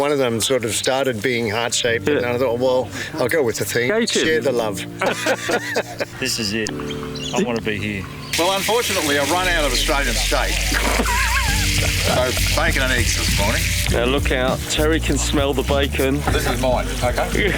One of them sort of started being heart-shaped, and I thought, well, I'll go with the theme. Share the love. This is it. I want to be here. Well, unfortunately, I run out of Australian steak. So, bacon and eggs this morning. Now look out, Terry can smell the bacon. This is mine, okay?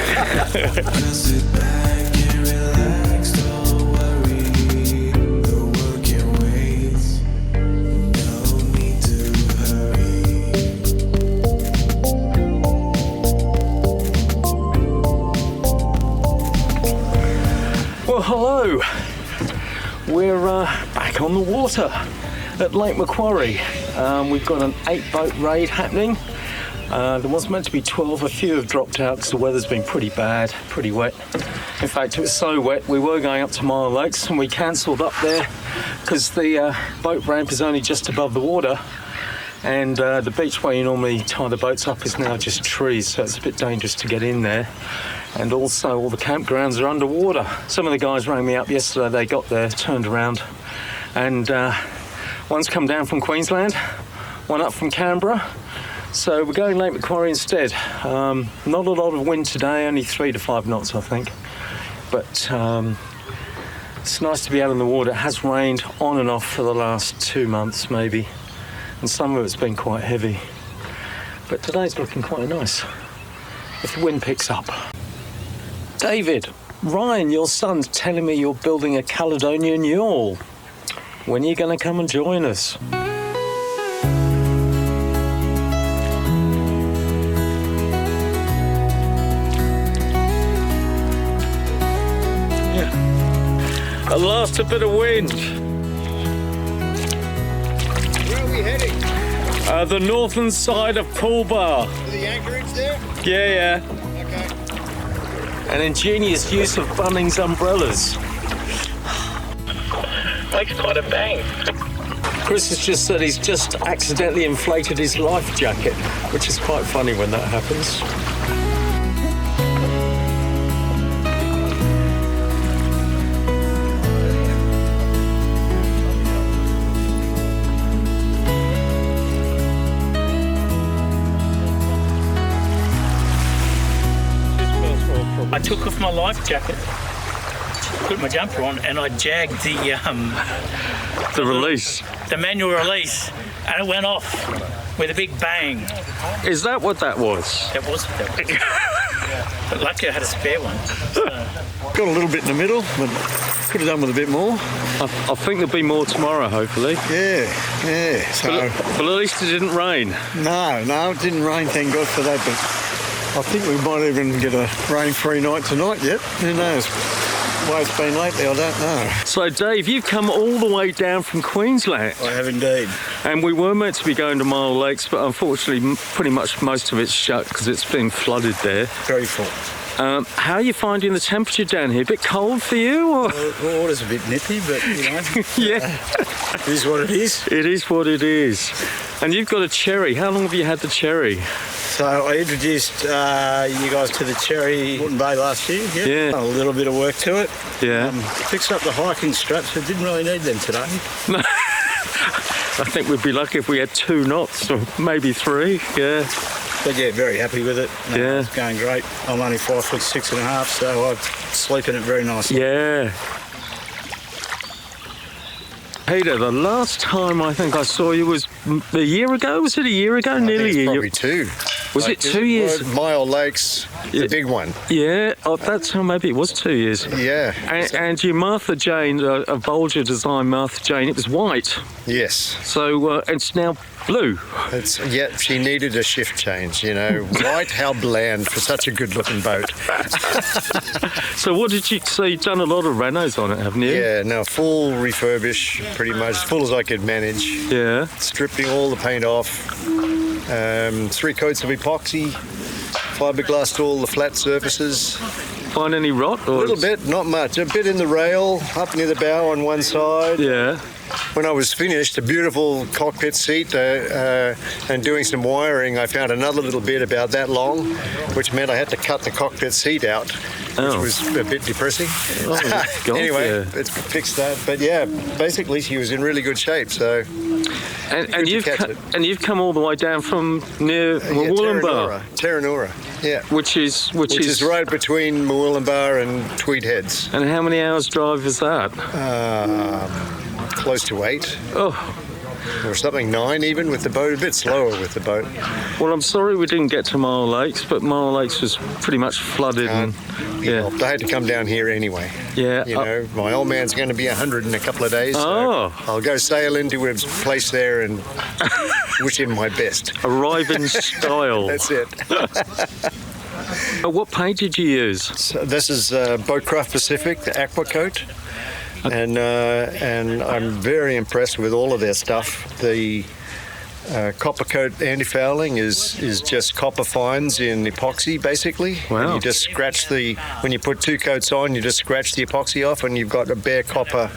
Well, hello. We're back on the water at Lake Macquarie. We've got an 8-boat raid happening. There was meant to be 12. A few have dropped out because the weather's been pretty bad, pretty wet. In fact, it was so wet we were going up to Mile Lakes and we cancelled up there because the boat ramp is only just above the water, and the beach where you normally tie the boats up is now just trees, so it's a bit dangerous to get in there. And also all the campgrounds are underwater. Some of the guys rang me up yesterday, they got there, turned around, and one's come down from Queensland, one up from Canberra. So we're going Lake Macquarie instead. Not a lot of wind today, only 3 to 5 knots I think. But it's nice to be out in the water. It has rained on and off for the last 2 months maybe, and some of it's been quite heavy. But today's looking quite nice, if the wind picks up. David, Ryan, your son's telling me you're building a Caledonian yawl. When are you going to come and join us? Yeah. At last, a bit of wind. Where are we heading? The northern side of Pool Bar. To the anchorage there? Yeah. Okay. An ingenious use of Bunnings umbrellas. Makes quite a bang. Chris has just said he's just accidentally inflated his life jacket, which is quite funny when that happens. I took off my life jacket, put my jumper on, and I jagged the release. The manual release, and it went off with a big bang. Is that what that was? That was. But luckily I had a spare one. So. Got a little bit in the middle, but could have done with a bit more. I think there'll be more tomorrow, hopefully. Yeah. So, but at least it didn't rain. No, it didn't rain, thank God for that, but I think we might even get a rain-free night tonight yet. Who knows? The way it's been lately, I don't know. So, Dave, you've come all the way down from Queensland. I have indeed. And we were meant to be going to Mile Lakes, but unfortunately, pretty much most of it's shut because it's been flooded there. Very full. How are you finding the temperature down here? A bit cold for you? Or? The water's a bit nippy, but, you know. Yeah. It is what it is. It is what it is. And you've got a cherry. How long have you had the cherry? So I introduced you guys to the cherry Moreton Bay last year. Yeah. A little bit of work to it. Yeah. Fixed up the hiking straps, but didn't really need them today. No. I think we'd be lucky if we had 2 knots or maybe 3. Yeah. But yeah, very happy with it. Yeah. It's going great. I'm only 5'6.5", so I sleep in it very nicely. Yeah. Peter, the last time I think I saw you was a year ago. Was it a year ago? Nearly a year. Probably 2. Was it 2 years? Mile Lakes, the big one. Yeah, that's how maybe it was 2 years. Yeah. And your Martha Jane, a Bolger design Martha Jane, it was white. Yes. So it's now blue. She needed a shift change, you know. White, how bland for such a good-looking boat. So what did you say? You've done a lot of renos on it, haven't you? Yeah, no, full refurbish, pretty much, as full as I could manage. Yeah. Stripping all the paint off. 3 coats of epoxy, fiberglassed all the flat surfaces. Find any rot? Or A little bit, not much. A bit in the rail, up near the bow on one side. Yeah. When I was finished, a beautiful cockpit seat and doing some wiring, I found another little bit about that long, which meant I had to cut the cockpit seat out, which was a bit depressing. Oh, anyway, it's fixed that. But yeah, basically she was in really good shape. So And to catch it. you've come all the way down from near Wollongbar, Terranora, yeah. which is right between Wollongbar and Tweed Heads. And how many hours drive is that? Close to 8. Oh, Or something, 9 even with the boat, a bit slower with the boat. well, I'm sorry we didn't get to Mile Lakes, but Mile Lakes was pretty much flooded. And, I had to come down here anyway. yeah. You know, my old man's going to be 100 in a couple of days. So I'll go sail into his place there and wish him my best. Arrive in style. That's it. What paint did you use? So this is Boatcraft Pacific, the Aqua Coat. And I'm very impressed with all of their stuff. The copper coat anti-fouling is just copper fines in epoxy, basically. Wow. And you just scratch when you put 2 coats on, you just scratch the epoxy off and you've got a bare copper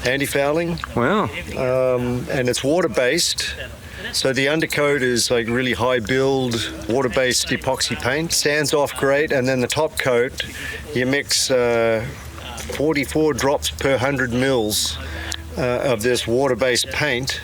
anti-fouling. Wow. And it's water-based. So the undercoat is like really high build, water-based epoxy paint. Sands off great, and then the top coat, you mix 44 drops per 100 mils of this water-based paint,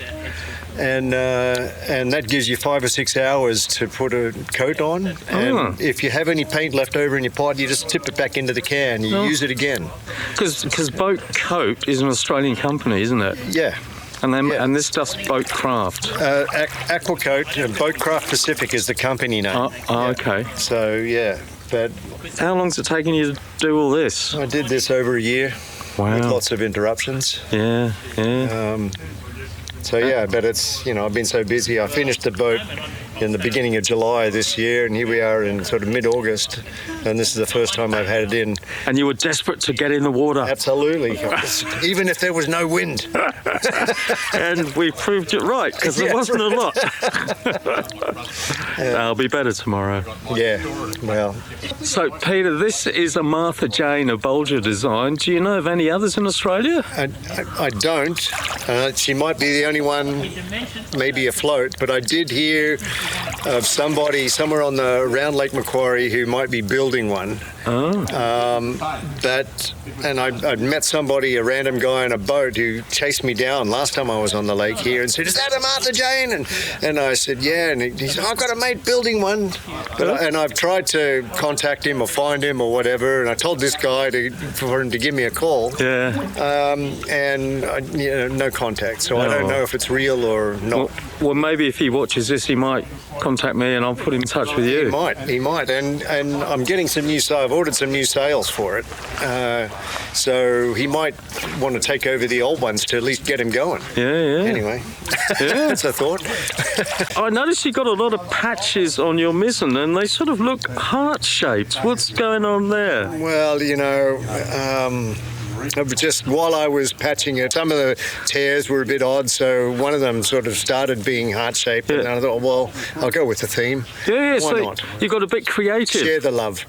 and that gives you 5 or 6 hours to put a coat on. And if you have any paint left over in your pot, you just tip it back into the can. You use it again. Because Boat Coat is an Australian company, isn't it? Yeah. And this stuff's Boatcraft. Aquacoat, Boatcraft Pacific is the company name. Okay. So yeah, but How long's it taken you to do all this? I did this over a year. Wow. With lots of interruptions. Yeah. So yeah, but it's, I've been so busy. I finished the boat in the beginning of July this year, and here we are in sort of mid-August, and this is the first time I've had it in. And you were desperate to get in the water. Absolutely. Even if there was no wind. And we proved it right, because there wasn't a lot. I'll be better tomorrow. Yeah, well. So, Peter, this is a Martha Jane, a Bolger design. Do you know of any others in Australia? I don't. She might be the only one maybe afloat, but I did hear of somebody somewhere around Lake Macquarie who might be building one. I'd met somebody, a random guy on a boat, who chased me down last time I was on the lake here and said, "Is that a Martha Jane?" And I said, "Yeah." And he said, "I've got a mate building one." And I've tried to contact him or find him or whatever, and I told this guy for him to give me a call. Yeah. No contact, so I don't know if it's real or not. Well, maybe if he watches this, he might contact me and I'll put him in touch with you. He might. And I'm getting I've ordered some new sails for it. So he might want to take over the old ones to at least get him going. Yeah. Anyway, Yeah. that's a thought. I noticed you got a lot of patches on your mizzen and they sort of look heart-shaped. What's going on there? Well, just while I was patching it, some of the tears were a bit odd, so one of them sort of started being heart-shaped, and I thought, well, I'll go with the theme. Yeah, Why so not? you got a bit creative. Share the love.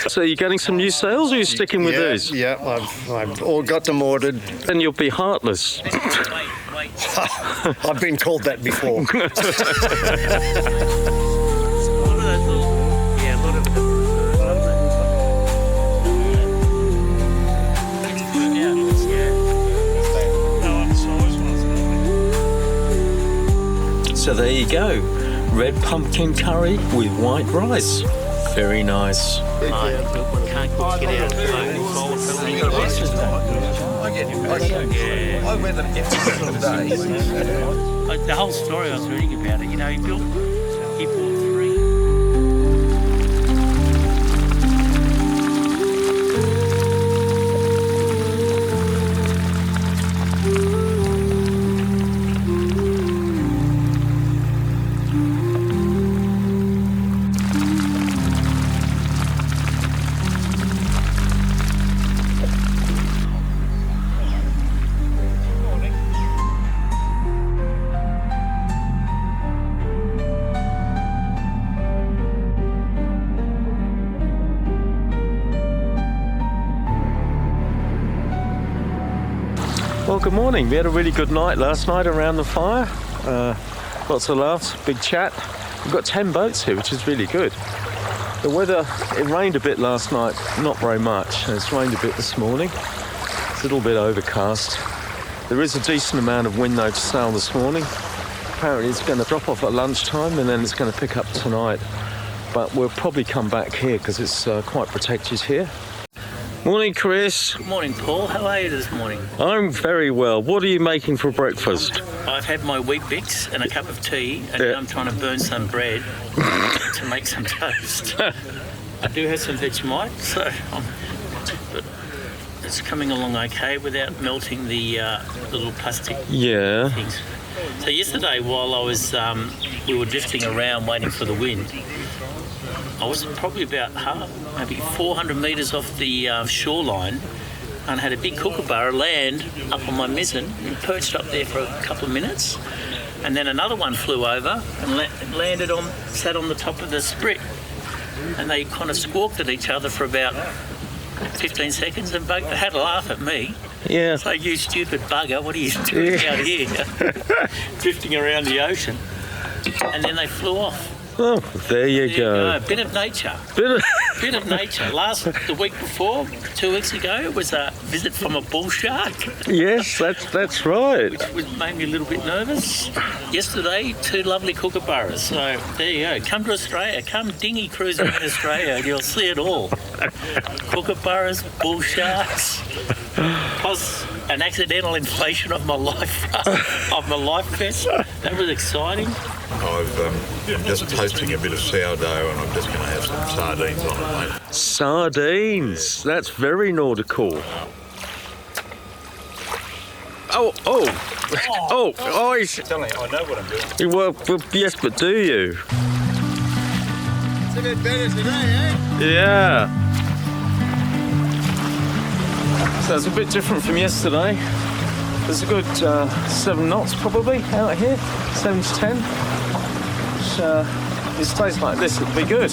So you're getting some new sails, or are you sticking with these? Yeah, I've all got them ordered. Then you'll be heartless. I've been called that before. So there you go, red pumpkin curry with white rice. Very nice. The whole story I was reading about it, he bought 3. Well, good morning. We had a really good night last night around the fire. Lots of laughs, big chat. We've got 10 boats here, which is really good. The weather, it rained a bit last night, not very much. And it's rained a bit this morning. It's a little bit overcast. There is a decent amount of wind though to sail this morning. Apparently it's going to drop off at lunchtime and then it's going to pick up tonight. But we'll probably come back here because it's quite protected here. Morning, Chris. Good morning, Paul. How are you this morning? I'm very well. What are you making for breakfast? I've had my wheat bix and a cup of tea, and now I'm trying to burn some bread to make some toast. I do have some Vegemite, so but it's coming along okay without melting the little plastic things. So yesterday, while I was, we were drifting around waiting for the wind, I was probably about maybe 400 metres off the shoreline, and had a big kookaburra land up on my mizzen and perched up there for a couple of minutes, and then another one flew over and sat on the top of the sprit, and they kind of squawked at each other for about 15 seconds and had a laugh at me. Yeah. So, you stupid bugger, what are you doing out here? Drifting around the ocean. And then they flew off. Oh, there you go. Bit of nature. Bit of nature. The week before, 2 weeks ago, it was a visit from a bull shark. Yes, that's right. Which made me a little bit nervous. Yesterday, 2 lovely kookaburras. So there you go. Come to Australia. Come dinghy cruising in Australia and you'll see it all. Kookaburras, bull sharks, plus an accidental inflation of my life vest. That was exciting. I'm just toasting a bit of sourdough and I'm just going to have some sardines on it, mate. Sardines. That's very nautical. Oh! Tell me, I know what I'm doing. Well, yes, but do you? It's a bit better today, eh? Yeah. So it's a bit different from yesterday. There's a good 7 knots probably out here, 7 to 10. Which, if it stays like this, it'll be good.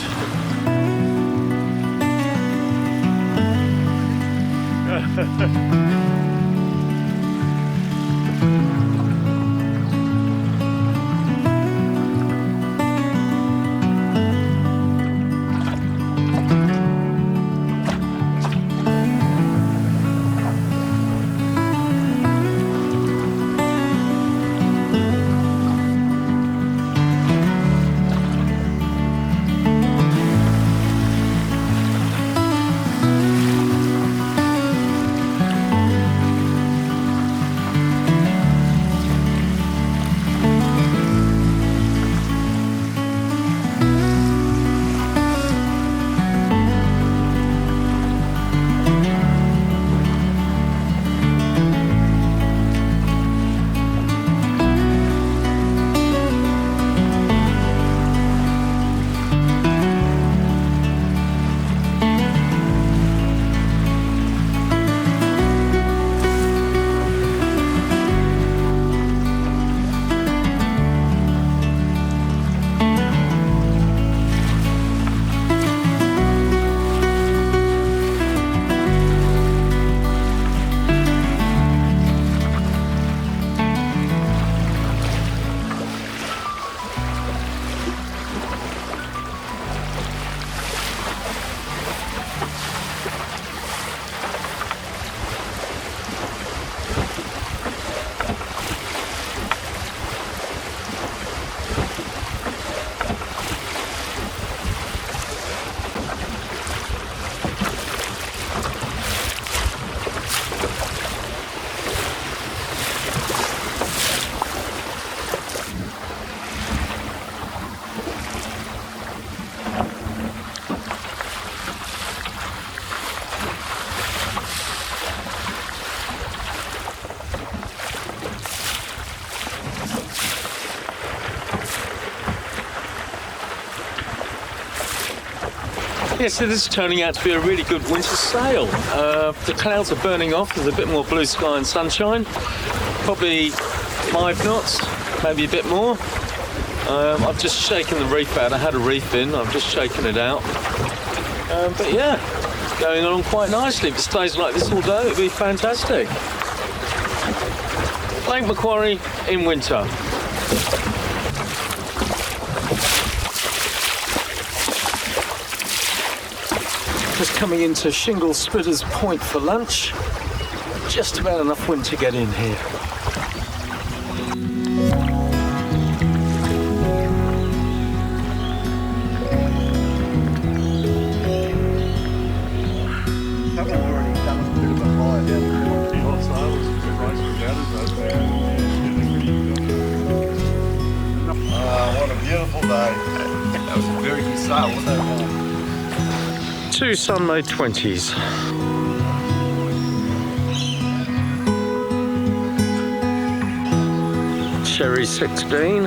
Yes, it is turning out to be a really good winter sail. The clouds are burning off, there's a bit more blue sky and sunshine. Probably 5 knots, maybe a bit more. I've just shaken the reef out. I had a reef in, I've just shaken it out. But yeah, going along quite nicely. If it stays like this all day, it'll be fantastic. Lake Macquarie in winter. Just coming into Shingle Splitters Point for lunch. just about enough wind to get in here. What a beautiful day. That was a very good sail, wasn't it? 2 Sunmaid 20s. Cherry 16.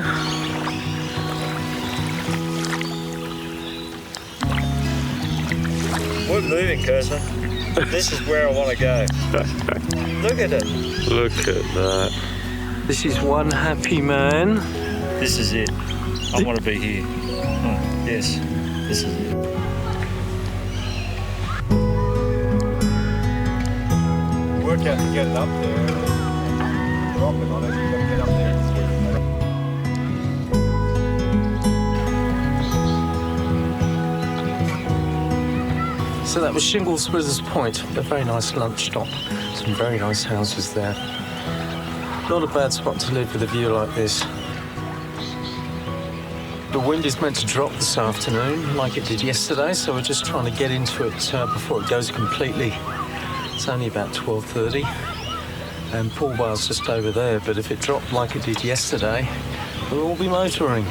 We're moving, Cursor. This is where I want to go. Look at it. Look at that. This is one happy man. This is it. I want to be here. Yes, this is it. Work out to get it up there. Drop it on it. You've got to get up there. So that was Shingle Splitters Point, a very nice lunch stop. Some very nice houses there. Not a bad spot to live with a view like this. The wind is meant to drop this afternoon, like it did yesterday, so we're just trying to get into it before it goes completely. It's only about 12:30, and Pool Bar's just over there, but if it dropped like it did yesterday, we'll all be motoring.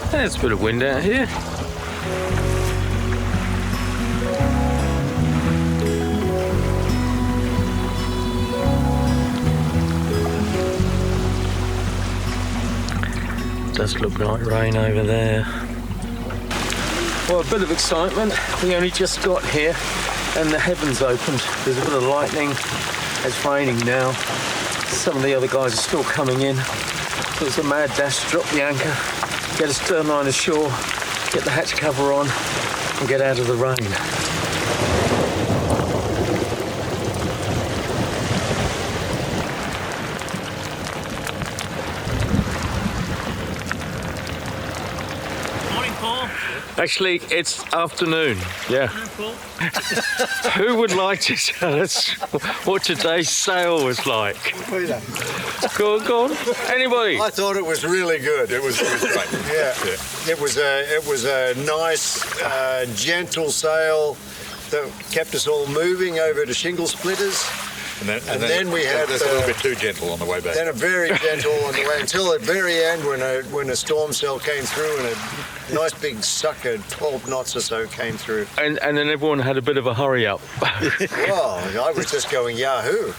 There's a bit of wind out here. Does look like rain over there. Well, a bit of excitement. We only just got here and the heavens opened. There's a bit of lightning. It's raining now. Some of the other guys are still coming in. So it's a mad dash to drop the anchor, get a stern line ashore, get the hatch cover on and get out of the rain. Actually, it's afternoon, yeah. Who would like to tell us what today's sail was like? Go on. Anybody? I thought it was really good. It was great. Yeah. It was a nice, gentle sail that kept us all moving over to Shingle Splitters. And then we had a little bit too gentle on the way back. Then a very gentle on the way until the very end when a storm cell came through and a nice big sucker, 12 knots or so came through. And then everyone had a bit of a hurry up. Well, I was just going Yahoo.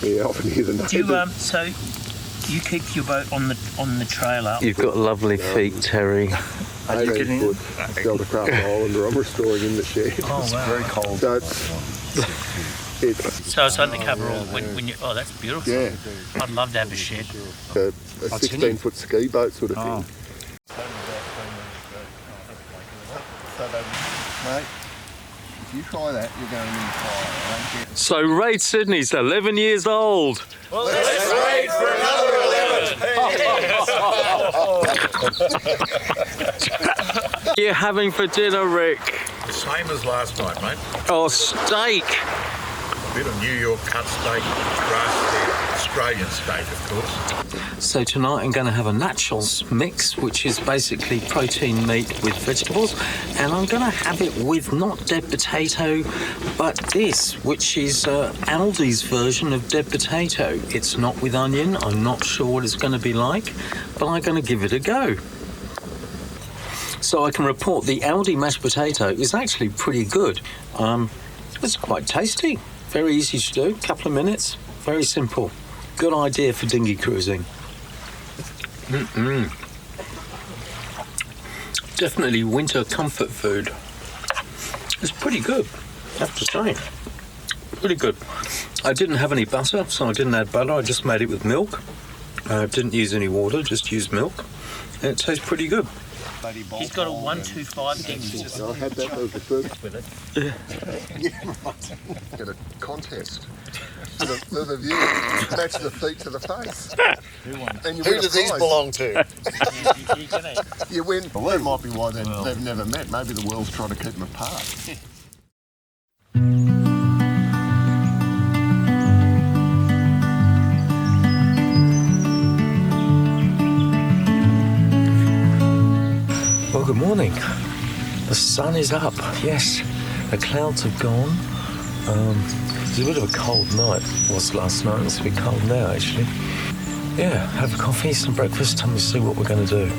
Yeah, often hear the Do you, so you keep your boat on the trailer? You've got lovely feet, Terry. 18-foot Delta Craft Islander I'm restoring in the shed. Oh, wow. It's very cold. So So it's undercover all when you... Oh, that's beautiful. Yeah. I'd love to have a shed. A 16-foot ski boat sort of thing. Mate, if you try that, you're going in the fire. So Raid Sydney's 11 years old. Well, let's raid for another 11. What are you having for dinner, Rick? The same as last night, mate. Oh, steak. A bit of New York cut steak, grass-fed Australian steak, of course. So tonight I'm going to have a naturals mix, which is basically protein meat with vegetables, and I'm going to have it with not dead potato, but this, which is Aldi's version of dead potato. It's not with onion. I'm not sure what it's going to be like, but I'm going to give it a go. So I can report the Aldi mashed potato is actually pretty good. It's quite tasty, very easy to do, couple of minutes, very simple. Good idea for dinghy cruising. Definitely winter comfort food. It's pretty good, I have to say. Pretty good. I didn't have any butter, so I didn't add butter. I just made it with milk. I didn't use any water, just used milk. And it tastes pretty good. He's got a 125 dinghy. I had that as the first. Yeah. Yeah, right. Get a contest. For the view, match the feet to the face. And you Who do these belong to? You win. Well, that might be why they've never met. Maybe the world's trying to keep them apart. morning. The sun is up, yes. The clouds have gone. It was a bit of a cold night, was last night. It's a bit cold now, actually. Yeah, have a coffee, some breakfast, and we'll see what we're going to do.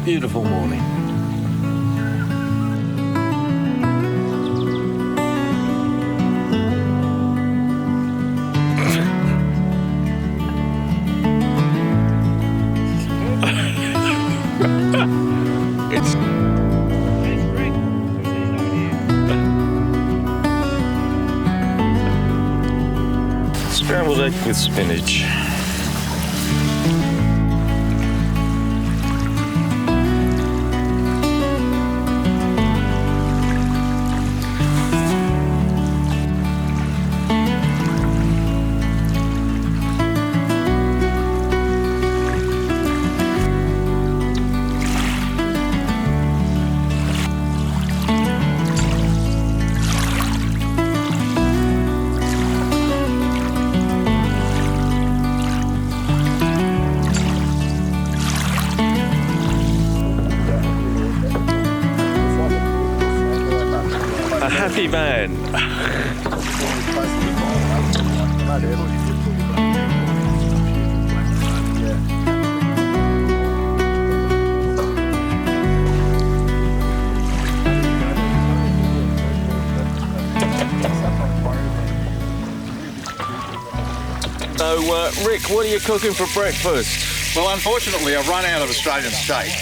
Beautiful morning. Scrambled egg with spinach. Happy man. So, Rick, what are you cooking for breakfast? Well, unfortunately, I've run out of Australian steak.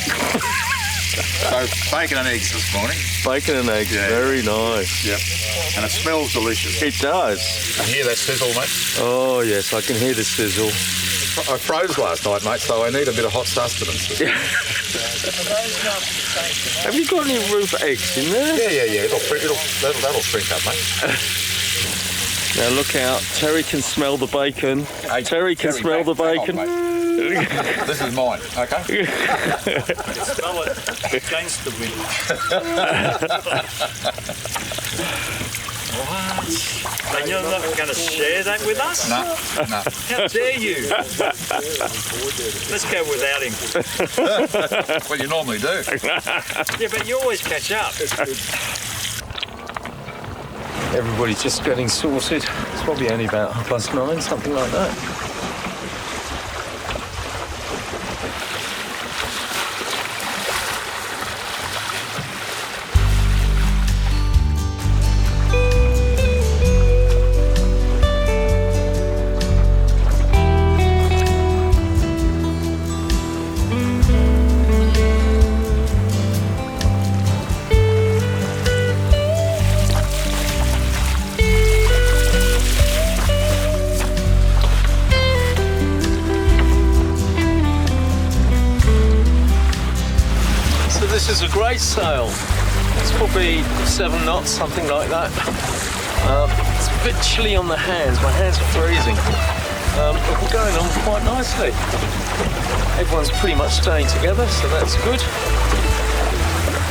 So, bacon and eggs this morning. Bacon and eggs, Yeah. very nice. Yep. And it smells delicious. It does. I hear that sizzle, mate. Oh, yes, I can hear the sizzle. I froze last night, mate, so I need a bit of hot sustenance. Have you got any roof eggs in there? Yeah. That'll shrink up, mate. Now look out, Terry can smell the bacon. Terry can smell the bacon. This is mine, okay? Smell it against the wind. What? And you're not going to share that with us? No. How dare you? Let's go without him. Well, you normally do. Yeah, but you always catch up. Everybody's just getting sorted. It's probably only about 9:30, something like that. This is a great sail. It's probably 7 knots, something like that. It's a bit chilly on the hands. My hands are freezing. But we're going on quite nicely. Everyone's pretty much staying together, so that's good.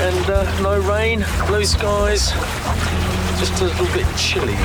And no rain, blue skies, just a little bit chilly.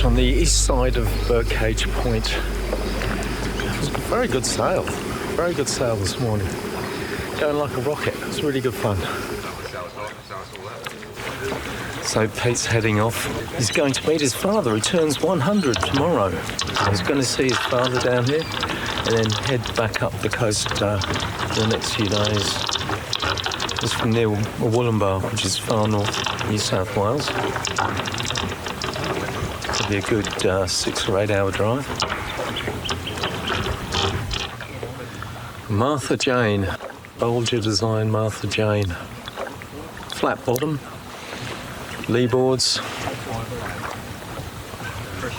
On the east side of Birdcage Point. It was a very good sail this morning. Going like a rocket. It was really good fun. So Pete's heading off. He's going to meet his father, who turns 100 tomorrow. He's going to see his father down here and then head back up the coast for the next few days. It's from near Wollongbar, which is far north, New South Wales. It'll be a good 6 or 8 hour drive. Martha Jane, Bolger design Martha Jane. Flat bottom, lee boards.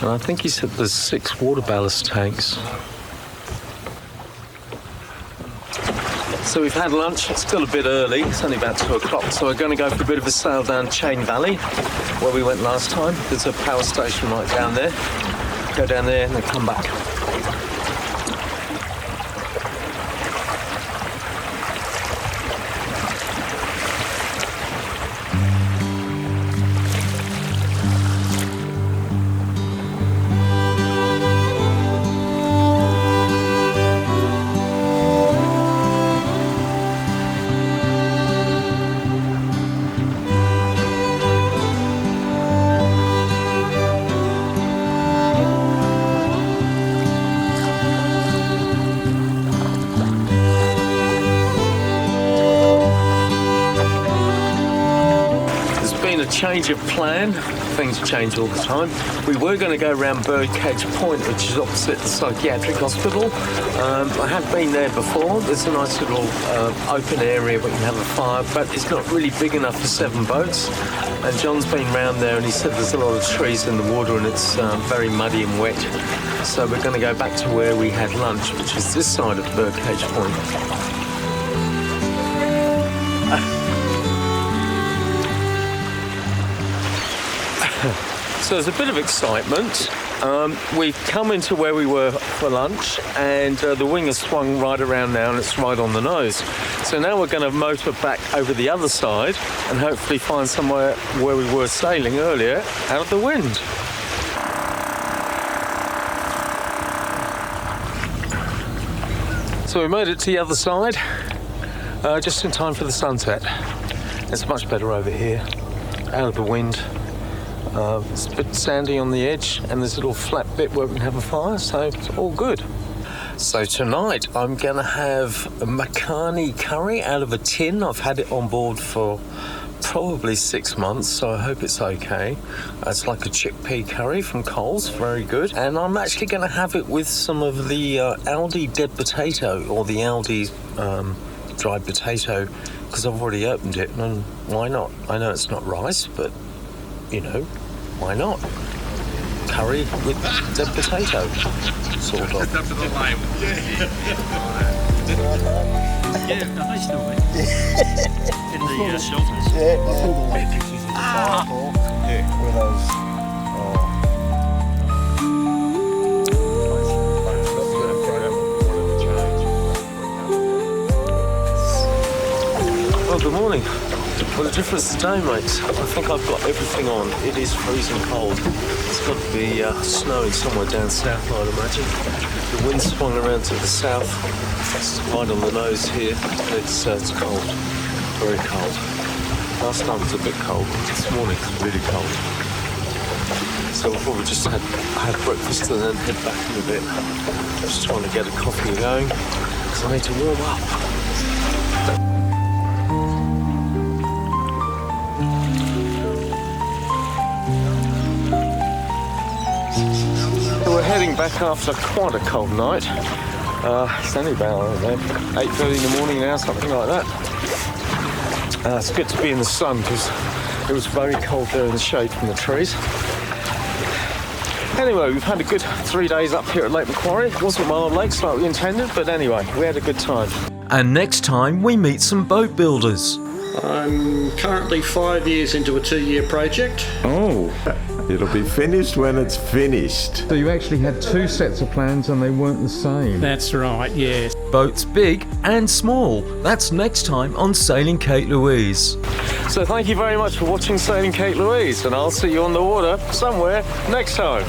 And I think he said there's 6 water ballast tanks. So we've had lunch, it's still a bit early, it's only about 2 o'clock, so we're going to go for a bit of a sail down Chain Valley, where we went last time. There's a power station right down there. Go down there and then come back. Change of plan. Things change all the time. We were going to go around Birdcage Point, which is opposite the psychiatric hospital. I have been there before. There's a nice little open area where you can have a fire, but it's not really big enough for 7 boats. And John's been round there and he said there's a lot of trees in the water and it's very muddy and wet. So we're going to go back to where we had lunch, which is this side of Birdcage Point. So there's a bit of excitement. We've come into where we were for lunch and the wing has swung right around now and it's right on the nose. So now we're going to motor back over the other side and hopefully find somewhere where we were sailing earlier out of the wind. So we made it to the other side just in time for the sunset. It's much better over here, out of the wind. It's a bit sandy on the edge and there's a little flat bit where we can have a fire, so it's all good. So tonight I'm going to have a macaroni curry out of a tin. I've had it on board for probably 6 months, so I hope it's okay. It's like a chickpea curry from Coles, very good. And I'm actually going to have it with some of the Aldi dead potato, or the Aldi dried potato, because I've already opened it, and why not? I know it's not rice, but you know, why not? Curry with dead potato, sort of. Up to the line. Yeah, no, they still went. In the shelters. Yeah, with those. Well, good morning. Well, the difference today, mates, I think I've got everything on. It is freezing cold. It's got to be snowing somewhere down south, I'd imagine. The wind swung around to the south. It's right on the nose here. It's cold, very cold. Last time it was a bit cold. This morning it's really cold. So we'll probably just have breakfast and then head back in a bit. Just trying to get a coffee going because I need to warm up. We're heading back after quite a cold night. It's only about, I don't know, 8:30 in the morning now, something like that. It's good to be in the sun because it was very cold there in the shade from the trees. Anyway, we've had a good 3 days up here at Lake Macquarie. It wasn't Wild Lakes like we intended, but anyway, we had a good time. And next time we meet some boat builders. I'm currently 5 years into a 2-year project. Oh, it'll be finished when it's finished. So you actually had 2 sets of plans and they weren't the same? That's right, yes. Boats big and small. That's next time on Sailing Kate Louise. So thank you very much for watching Sailing Kate Louise, and I'll see you on the water somewhere next time.